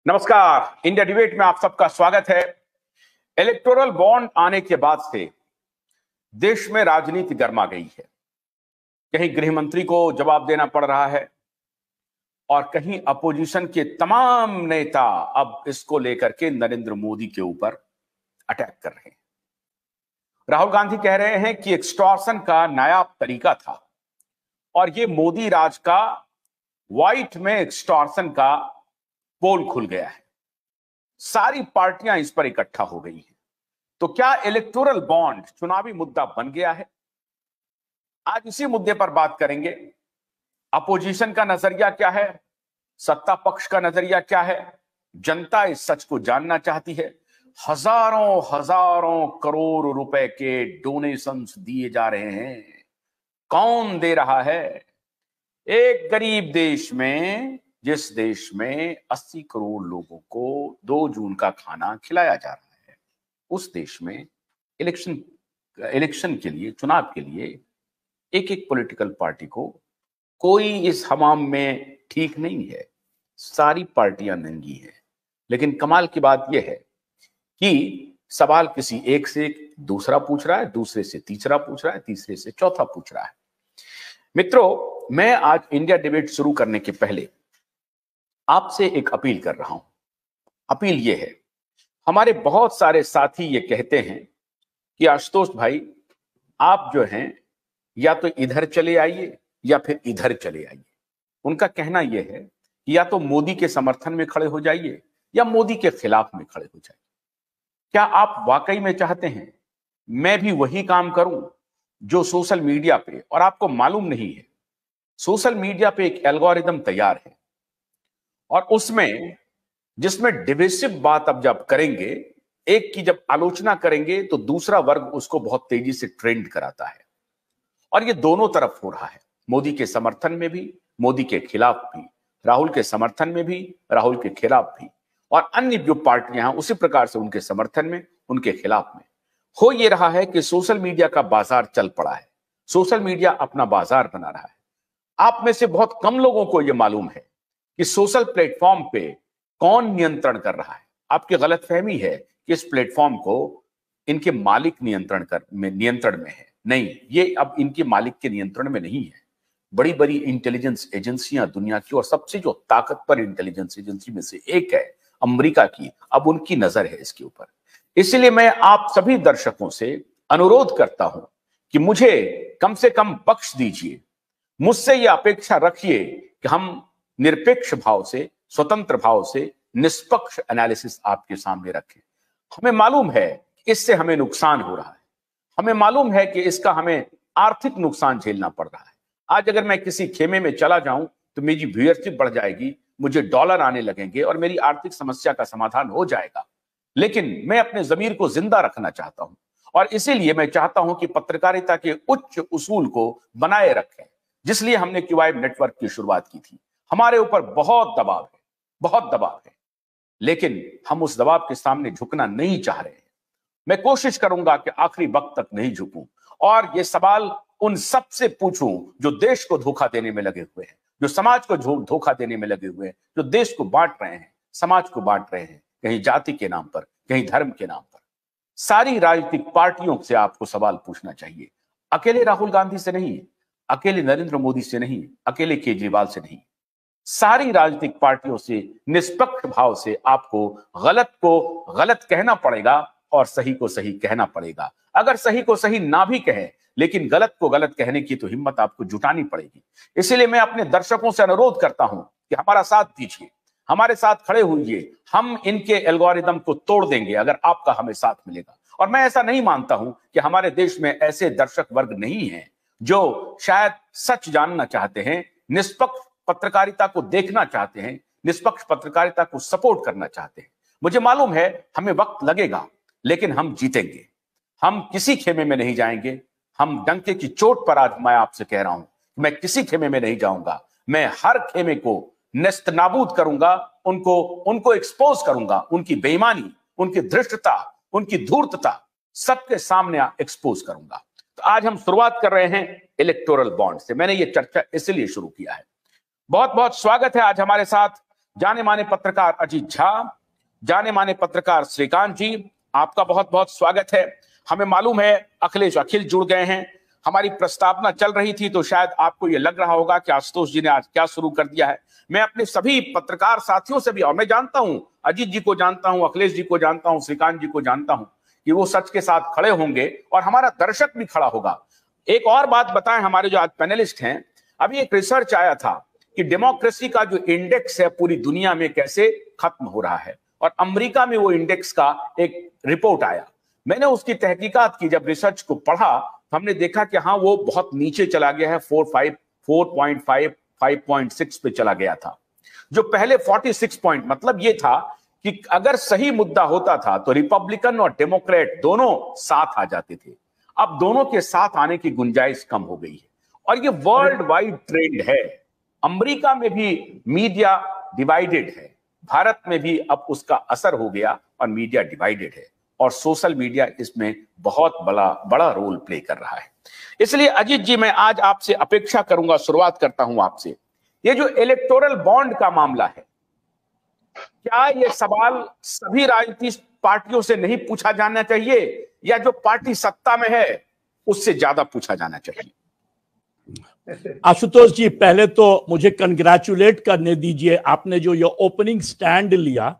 नमस्कार, India debate में आप सबका स्वागत है। इलेक्टोरल बॉन्ड आने के बाद से देश में राजनीति गर्मा गई है। कहीं गृह मंत्री को जवाब देना पड़ रहा है और कहीं अपोजिशन के तमाम नेता अब इसको लेकर के नरेंद्र मोदी के ऊपर अटैक कर रहे हैं। राहुल गांधी कह रहे हैं कि एक्सटॉर्शन का नायाब तरीका था और ये मोदी राज का व्हाइट में एक्सटॉर्शन का पोल खुल गया है। सारी पार्टियां इस पर इकट्ठा हो गई हैं। तो क्या इलेक्टोरल बॉन्ड चुनावी मुद्दा बन गया है? आज इसी मुद्दे पर बात करेंगे। अपोजिशन का नजरिया क्या है, सत्ता पक्ष का नजरिया क्या है, जनता इस सच को जानना चाहती है। हजारों हजारों करोड़ रुपए के डोनेशंस दिए जा रहे हैं। कौन दे रहा है? एक गरीब देश में, जिस देश में 80 करोड़ लोगों को 2 जून का खाना खिलाया जा रहा है, उस देश में इलेक्शन के लिए, चुनाव के लिए एक एक पॉलिटिकल पार्टी को कोई इस हमाम में ठीक नहीं है। सारी पार्टियां नंगी हैं। लेकिन कमाल की बात यह है कि सवाल किसी एक से दूसरा पूछ रहा है, दूसरे से तीसरा पूछ रहा है, तीसरे से चौथा पूछ रहा है। मित्रों, मैं आज इंडिया डिबेट शुरू करने के पहले आपसे एक अपील कर रहा हूं। अपील यह है, हमारे बहुत सारे साथी ये कहते हैं कि आशुतोष भाई, आप जो हैं या तो इधर चले आइए या फिर इधर चले आइए। उनका कहना यह है कि या तो मोदी के समर्थन में खड़े हो जाइए या मोदी के खिलाफ में खड़े हो जाइए। क्या आप वाकई में चाहते हैं मैं भी वही काम करूं जो सोशल मीडिया पे, और आपको मालूम नहीं है, सोशल मीडिया पे एक एल्गोरिदम तैयार है और उसमें, जिसमें डिविसिव बात अब जब करेंगे, एक की जब आलोचना करेंगे तो दूसरा वर्ग उसको बहुत तेजी से ट्रेंड कराता है। और ये दोनों तरफ हो रहा है, मोदी के समर्थन में भी, मोदी के खिलाफ भी, राहुल के समर्थन में भी, राहुल के खिलाफ भी, और अन्य जो पार्टियां हैं उसी प्रकार से उनके समर्थन में, उनके खिलाफ में। हो ये रहा है कि सोशल मीडिया का बाजार चल पड़ा है। सोशल मीडिया अपना बाजार बना रहा है। आप में से बहुत कम लोगों को यह मालूम है कि सोशल प्लेटफॉर्म पे कौन नियंत्रण कर रहा है। आपकी गलतफहमी है कि इस प्लेटफॉर्म को इनके मालिक नियंत्रण में है। नहीं, ये अब इनके मालिक के नियंत्रण में नहीं है। बड़ी बड़ी इंटेलिजेंस एजेंसियां दुनिया की, और सबसे जो ताकतवर इंटेलिजेंस एजेंसी में से एक है अमेरिका की, अब उनकी नजर है इसके ऊपर। इसलिए मैं आप सभी दर्शकों से अनुरोध करता हूं कि मुझे कम से कम बख्श दीजिए। मुझसे यह अपेक्षा रखिए कि हम निरपेक्ष भाव से, स्वतंत्र भाव से, निष्पक्ष एनालिसिस आपके सामने रखें। हमें मालूम है इससे हमें नुकसान हो रहा है। हमें मालूम है कि इसका हमें आर्थिक नुकसान झेलना पड़ रहा है। आज अगर मैं किसी खेमे में चला जाऊं तो मेरी व्यूअरशिप बढ़ जाएगी, मुझे डॉलर आने लगेंगे और मेरी आर्थिक समस्या का समाधान हो जाएगा। लेकिन मैं अपने जमीर को जिंदा रखना चाहता हूं और इसीलिए मैं चाहता हूं कि पत्रकारिता के उच्च उसूल को बनाए रखें, जिसलिए हमने क्यूआई नेटवर्क की शुरुआत की थी। हमारे ऊपर बहुत दबाव है, बहुत दबाव है, लेकिन हम उस दबाव के सामने झुकना नहीं चाह रहे हैं। मैं कोशिश करूंगा कि आखिरी वक्त तक नहीं झुकूं और ये सवाल उन सब से पूछूं जो देश को धोखा देने में लगे हुए हैं, जो समाज को धोखा देने में लगे हुए हैं, जो देश को बांट रहे हैं, समाज को बांट रहे हैं, कहीं जाति के नाम पर, कहीं धर्म के नाम पर। सारी राजनीतिक पार्टियों से आपको सवाल पूछना चाहिए। अकेले राहुल गांधी से नहीं, अकेले नरेंद्र मोदी से नहीं, अकेले केजरीवाल से नहीं, सारी राजनीतिक पार्टियों से निष्पक्ष भाव से आपको गलत को गलत कहना पड़ेगा और सही को सही कहना पड़ेगा। अगर सही को सही ना भी कहें, लेकिन गलत को गलत कहने की तो हिम्मत आपको जुटानी पड़ेगी। इसलिए मैं अपने दर्शकों से अनुरोध करता हूं कि हमारा साथ दीजिए, हमारे साथ खड़े होइए। हम इनके एल्गोरिदम को तोड़ देंगे अगर आपका हमें साथ मिलेगा। और मैं ऐसा नहीं मानता हूं कि हमारे देश में ऐसे दर्शक वर्ग नहीं है जो शायद सच जानना चाहते हैं, निष्पक्ष पत्रकारिता को देखना चाहते हैं, निष्पक्ष पत्रकारिता को सपोर्ट करना चाहते हैं। मुझे मालूम है हमें वक्त लगेगा, लेकिन हम जीतेंगे। हम किसी खेमे में नहीं जाएंगे। हम डंके की चोट पर आज मैं आपसे कह रहा हूं, मैं किसी खेमे में नहीं जाऊंगा। मैं हर खेमे को नेस्त नाबूद करूंगा, उनको एक्सपोज करूंगा, उनकी बेईमानी, उनकी धृष्टता, उनकी धूर्तता सबके सामने एक्सपोज करूंगा। तो आज हम शुरुआत कर रहे हैं इलेक्टोरल बॉन्ड से। मैंने ये चर्चा इसलिए शुरू किया है। बहुत बहुत स्वागत है आज हमारे साथ जाने माने पत्रकार अजीत झा, जाने माने पत्रकार श्रीकांत जी, आपका बहुत बहुत स्वागत है। हमें मालूम है अखिलेश अखिल जुड़ गए हैं। हमारी प्रस्तावना चल रही थी तो शायद आपको यह लग रहा होगा कि आशुतोष जी ने आज क्या शुरू कर दिया है। मैं अपने सभी पत्रकार साथियों से भी, और मैं जानता हूं, अजीत जी को जानता हूं, अखिलेश जी को जानता हूं, श्रीकांत जी को जानता हूं कि वो सच के साथ खड़े होंगे और हमारा दर्शक भी खड़ा होगा। एक और बात बताएं हमारे जो आज पैनलिस्ट हैं, अभी एक रिसर्च आया था कि डेमोक्रेसी का जो इंडेक्स है पूरी दुनिया में कैसे खत्म हो रहा है, और अमेरिका में वो इंडेक्स का एक रिपोर्ट आया। मैंने उसकी तहकीकात की, जब रिसर्च को पढ़ा हमने देखा कि हाँ वो बहुत नीचे चला गया है, 4.5 5.6 पे चला गया था। जो पहले 46 पॉइंट, मतलब ये था कि अगर सही मुद्दा होता था तो रिपब्लिकन और डेमोक्रेट दोनों साथ आ जाते थे। अब दोनों के साथ आने की गुंजाइश कम हो गई है, और ये वर्ल्ड वाइड ट्रेंड है। अमेरिका में भी मीडिया डिवाइडेड है, भारत में भी अब उसका असर हो गया और मीडिया डिवाइडेड है, और सोशल मीडिया इसमें बहुत बड़ा रोल प्ले कर रहा है। इसलिए अजीत जी, मैं आज आपसे अपेक्षा करूंगा, शुरुआत करता हूं आपसे, ये जो इलेक्टोरल बॉन्ड का मामला है, क्या ये सवाल सभी राजनीतिक पार्टियों से नहीं पूछा जाना चाहिए, या जो पार्टी सत्ता में है उससे ज्यादा पूछा जाना चाहिए? आशुतोष जी, पहले तो मुझे कंग्रेचुलेट करने दीजिए, आपने जो ये ओपनिंग स्टैंड लिया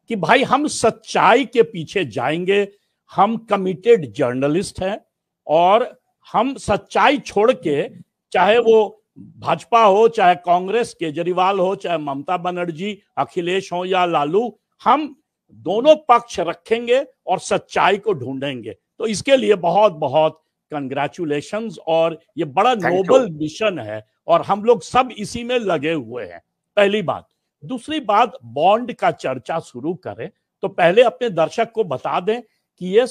कि भाई हम सच्चाई के पीछे जाएंगे, हम कमिटेड जर्नलिस्ट हैं और हम सच्चाई छोड़ के, चाहे वो भाजपा हो, चाहे कांग्रेस केजरीवाल हो, चाहे ममता बनर्जी अखिलेश हो या लालू, हम दोनों पक्ष रखेंगे और सच्चाई को ढूंढेंगे। तो इसके लिए बहुत बहुत कंग्रेचुलेशंस, और ये बड़ा नोबल मिशन है और हम लोग सब इसी में लगे हुए हैं, पहली बात। दूसरी बात, बॉन्ड का चर्चा शुरू करें तो पहले अपने दर्शक को बता दें कि ये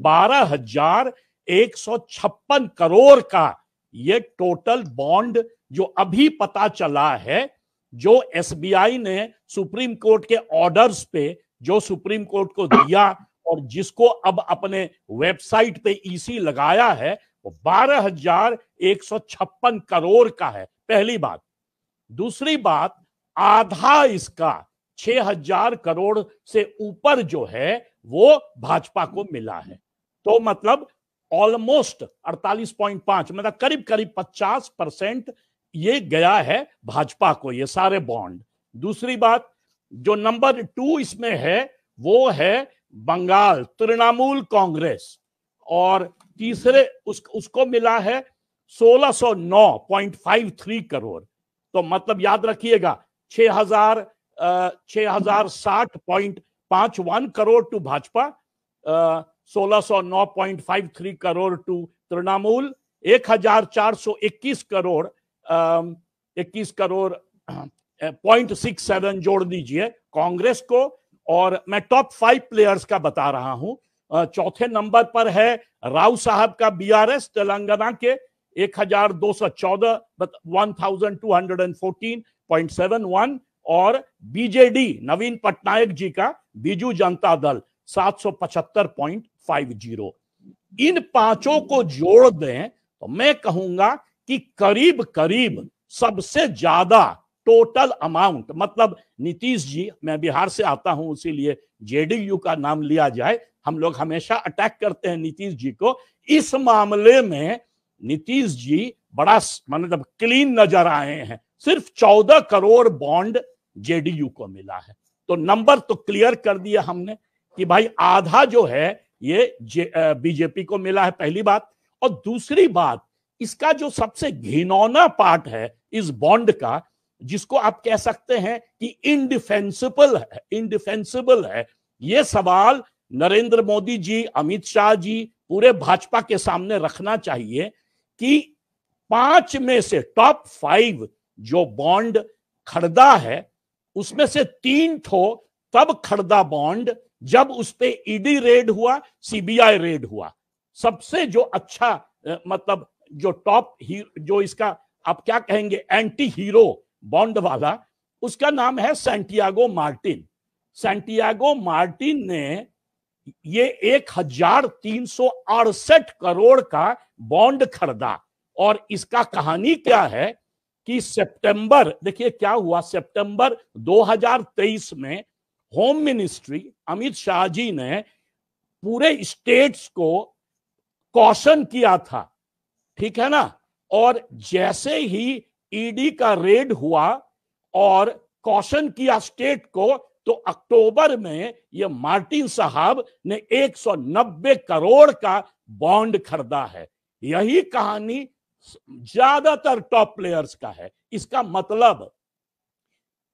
12,156 करोड़ का ये टोटल बॉन्ड जो अभी पता चला है, जो एसबीआई ने सुप्रीम कोर्ट के ऑर्डर्स पे, जो सुप्रीम कोर्ट को दिया और जिसको अब अपने वेबसाइट पे ईसी लगाया है, वो 12,156 करोड़ का है, पहली बात। दूसरी बात, आधा इसका 6,000 करोड़ से ऊपर जो है वो भाजपा को मिला है। तो मतलब ऑलमोस्ट 48.5, मतलब करीब करीब 50% ये गया है भाजपा को, ये सारे बॉन्ड। दूसरी बात, जो नंबर 2 इसमें है वो है बंगाल तृणमूल कांग्रेस, और तीसरे उसको मिला है 1609.53 करोड़। तो मतलब याद रखिएगा, 6,060.51 करोड़ टू भाजपा, 1609.53 करोड़ टू तृणमूल, 1,421 करोड़ 21 करोड़ 0.67 जोड़ दीजिए कांग्रेस को। और मैं टॉप 5 प्लेयर्स का बता रहा हूं। चौथे नंबर पर है राव साहब का बीआरएस तेलंगाना के 1,214 1214.71, और बीजेडी नवीन पटनायक जी का बीजू जनता दल 775.50। इन पांचों को जोड़ दें तो मैं कहूंगा कि करीब करीब सबसे ज्यादा टोटल अमाउंट, मतलब नीतीश जी, मैं बिहार से आता हूं इसीलिए जेडीयू का नाम लिया जाए, हम लोग हमेशा अटैक करते हैं नीतीश जी को, इस मामले में नीतीश जी बड़ा मतलब क्लीन नजर आए हैं। सिर्फ 14 करोड़ बॉन्ड जेडीयू को मिला है। तो नंबर तो क्लियर कर दिया हमने कि भाई आधा जो है ये बीजेपी को मिला है, पहली बात। और दूसरी बात, इसका जो सबसे घिनौना पार्ट है इस बॉन्ड का, जिसको आप कह सकते हैं कि इनडिफेंसिबल है, ये सवाल नरेंद्र मोदी जी, अमित शाह जी, पूरे भाजपा के सामने रखना चाहिए कि 5 में से टॉप 5 जो बॉन्ड खरीदा है, उसमें से 3 ठो तब खरीदा बॉन्ड जब उस पे ईडी रेड हुआ, सीबीआई रेड हुआ। सबसे जो अच्छा मतलब जो टॉप जो इसका आप क्या कहेंगे एंटी हीरो बॉन्ड वाला, उसका नाम है सैंटियागो मार्टिन। सैंटियागो मार्टिन ने ये 1,368 करोड़ का बॉन्ड खरीदा। और इसका कहानी क्या है कि सितंबर, देखिए क्या हुआ, सितंबर 2023 में होम मिनिस्ट्री अमित शाह जी ने पूरे स्टेट्स को कॉशन किया था, ठीक है ना। और जैसे ही ईडी का रेड हुआ और कॉशन किया स्टेट को, तो अक्टूबर में ये मार्टिन साहब ने 190 करोड़ का बॉन्ड खरीदा है। यही कहानी ज्यादातर टॉप प्लेयर्स का है। इसका मतलब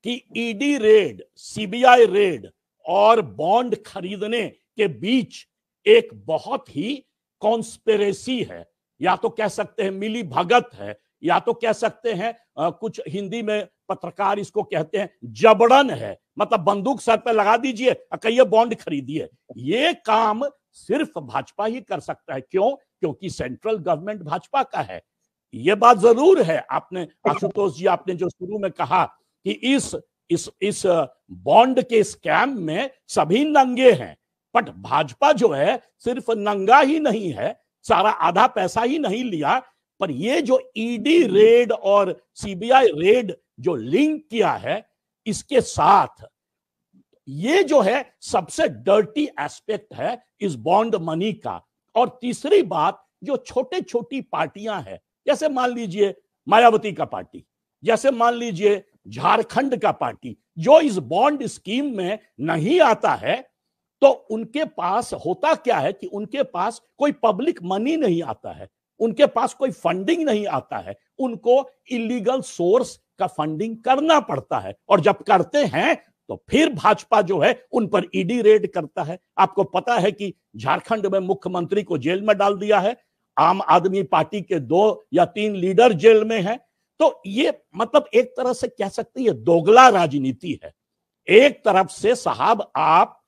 कि ईडी रेड, सीबीआई रेड और बॉन्ड खरीदने के बीच एक बहुत ही कॉन्स्पिरेसी है, या तो कह सकते हैं मिली भगत है, या तो कह सकते हैं कुछ हिंदी में पत्रकार इसको कहते हैं जबरन है, मतलब बंदूक सर पे लगा दीजिए, कहिए बॉन्ड खरीदिए। ये काम सिर्फ भाजपा ही कर सकता है। क्यों? क्योंकि सेंट्रल गवर्नमेंट भाजपा का है। ये बात जरूर है, आपने आशुतोष जी, आपने जो शुरू में कहा कि इस बॉन्ड के स्कैम में सभी नंगे हैं, बट भाजपा जो है सिर्फ नंगा ही नहीं है, सारा आधा पैसा ही नहीं लिया, पर ये जो ईडी रेड और सीबीआई रेड जो लिंक किया है, इसके साथ ये जो है सबसे डर्टी एस्पेक्ट है इस बॉन्ड मनी का। और तीसरी बात, जो छोटे छोटी पार्टियां हैं, जैसे मान लीजिए मायावती का पार्टी, जैसे मान लीजिए झारखंड का पार्टी, जो इस बॉन्ड स्कीम में नहीं आता है, तो उनके पास होता क्या है कि उनके पास कोई पब्लिक मनी नहीं आता है, उनके पास कोई फंडिंग नहीं आता है, उनको इलीगल सोर्स का फंडिंग करना पड़ता है। और जब करते हैं तो फिर भाजपा जो है उन पर ईडी रेड करता है। आपको पता है कि झारखंड में मुख्यमंत्री को जेल में डाल दिया है, आम आदमी पार्टी के 2 या 3 लीडर जेल में हैं। तो ये मतलब एक तरह से कह सकते हैं दोगला राजनीति है। एक तरफ से साहब आप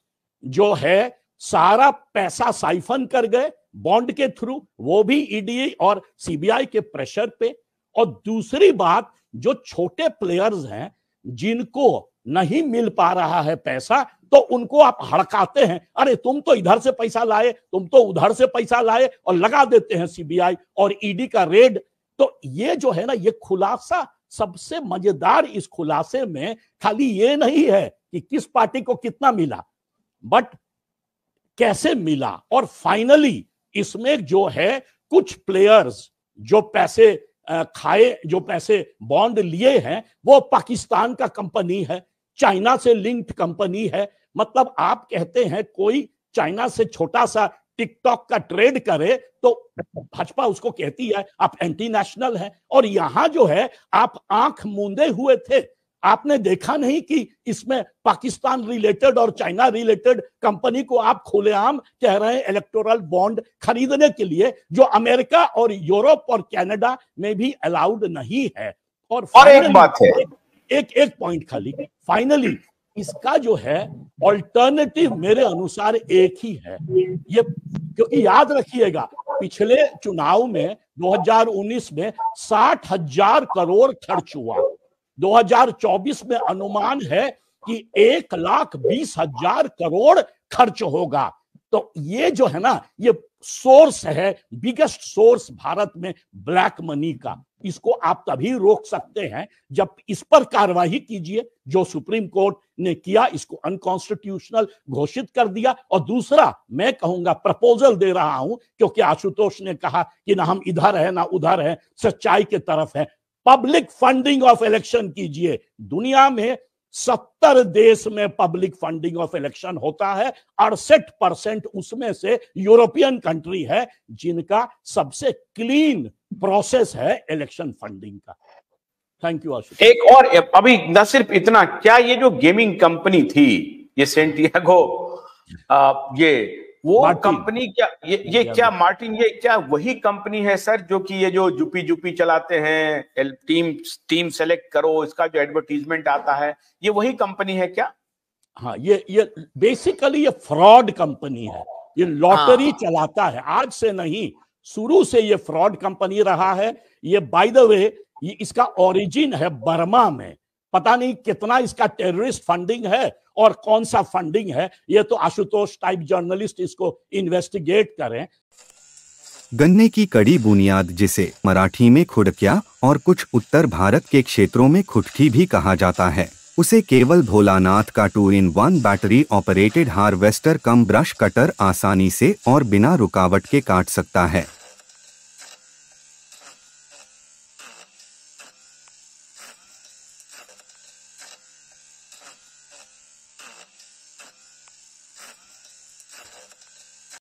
जो है सारा पैसा साइफन कर गए बॉन्ड के थ्रू, वो भी ईडी और सीबीआई के प्रेशर पे, और दूसरी बात जो छोटे प्लेयर्स हैं जिनको नहीं मिल पा रहा है पैसा, तो उनको आप हड़काते हैं, अरे तुम तो इधर से पैसा लाए, तुम तो उधर से पैसा लाए, और लगा देते हैं सीबीआई और ईडी का रेड। तो ये जो है ना, ये खुलासा, सबसे मजेदार इस खुलासे में खाली ये नहीं है कि किस पार्टी को कितना मिला, बट कैसे मिला। और फाइनली इसमें जो है कुछ प्लेयर्स जो पैसे खाए, जो पैसे बॉन्ड लिए हैं, वो पाकिस्तान का कंपनी है, चाइना से लिंक्ड कंपनी है। मतलब आप कहते हैं कोई चाइना से छोटा सा टिकटॉक का ट्रेड करे तो भाजपा उसको कहती है आप एंटी नेशनल है। और यहां जो है आप आंख मूंदे हुए थे, आपने देखा नहीं कि इसमें पाकिस्तान रिलेटेड और चाइना रिलेटेड कंपनी को आप खुलेआम कह रहे हैं इलेक्टोरल बॉन्ड खरीदने के लिए, जो अमेरिका और यूरोप और कनाडा में भी अलाउड नहीं है। और एक बात है, एक पॉइंट खाली, फाइनली इसका जो है ऑल्टरनेटिव मेरे अनुसार एक ही है ये, क्योंकि याद रखिएगा पिछले चुनाव में 2019 में 60,000 करोड़ खर्च हुआ, 2024 में अनुमान है कि 1,20,000 करोड़ खर्च होगा। तो ये जो है ना, ये सोर्स है, बिगेस्ट सोर्स भारत में ब्लैक मनी का। इसको आप तभी रोक सकते हैं जब इस पर कार्रवाई कीजिए, जो सुप्रीम कोर्ट ने किया, इसको अनकॉन्स्टिट्यूशनल घोषित कर दिया। और दूसरा मैं कहूंगा, प्रपोजल दे रहा हूं, क्योंकि आशुतोष ने कहा कि ना हम इधर है ना उधर है, सच्चाई के तरफ है, पब्लिक फंडिंग ऑफ इलेक्शन कीजिए। दुनिया में 70 देश में पब्लिक फंडिंग ऑफ इलेक्शन होता है, 68% उसमें से यूरोपियन कंट्री है जिनका सबसे क्लीन प्रोसेस है इलेक्शन फंडिंग का। Thank you Ashutosh. एक और, अभी न सिर्फ इतना, क्या ये जो गेमिंग कंपनी थी, ये सेंटियागो, ये वो कंपनी, क्या ये क्या मार्टिन, ये क्या वही कंपनी है सर जो कि ये जो जुपी चलाते हैं, टीम सेलेक्ट करो, इसका जो एडवर्टीजमेंट आता है, ये वही कंपनी है क्या? हाँ, ये बेसिकली ये फ्रॉड कंपनी है, ये लॉटरी चलाता है, आज से नहीं, शुरू से ये फ्रॉड कंपनी रहा है। ये बाय द वे, ये इसका ओरिजिन है बर्मा में, पता नहीं कितना इसका टेररिस्ट फंडिंग है और कौन सा फंडिंग है, ये तो आशुतोष टाइप जर्नलिस्ट इसको इन्वेस्टिगेट करें। गन्ने की कड़ी बुनियाद, जिसे मराठी में खुडक्या और कुछ उत्तर भारत के क्षेत्रों में खुटकी भी कहा जाता है, उसे केवल भोलानाथ का 2-in-1 बैटरी ऑपरेटेड हार्वेस्टर कम ब्रश कटर आसानी से और बिना रुकावट के काट सकता है।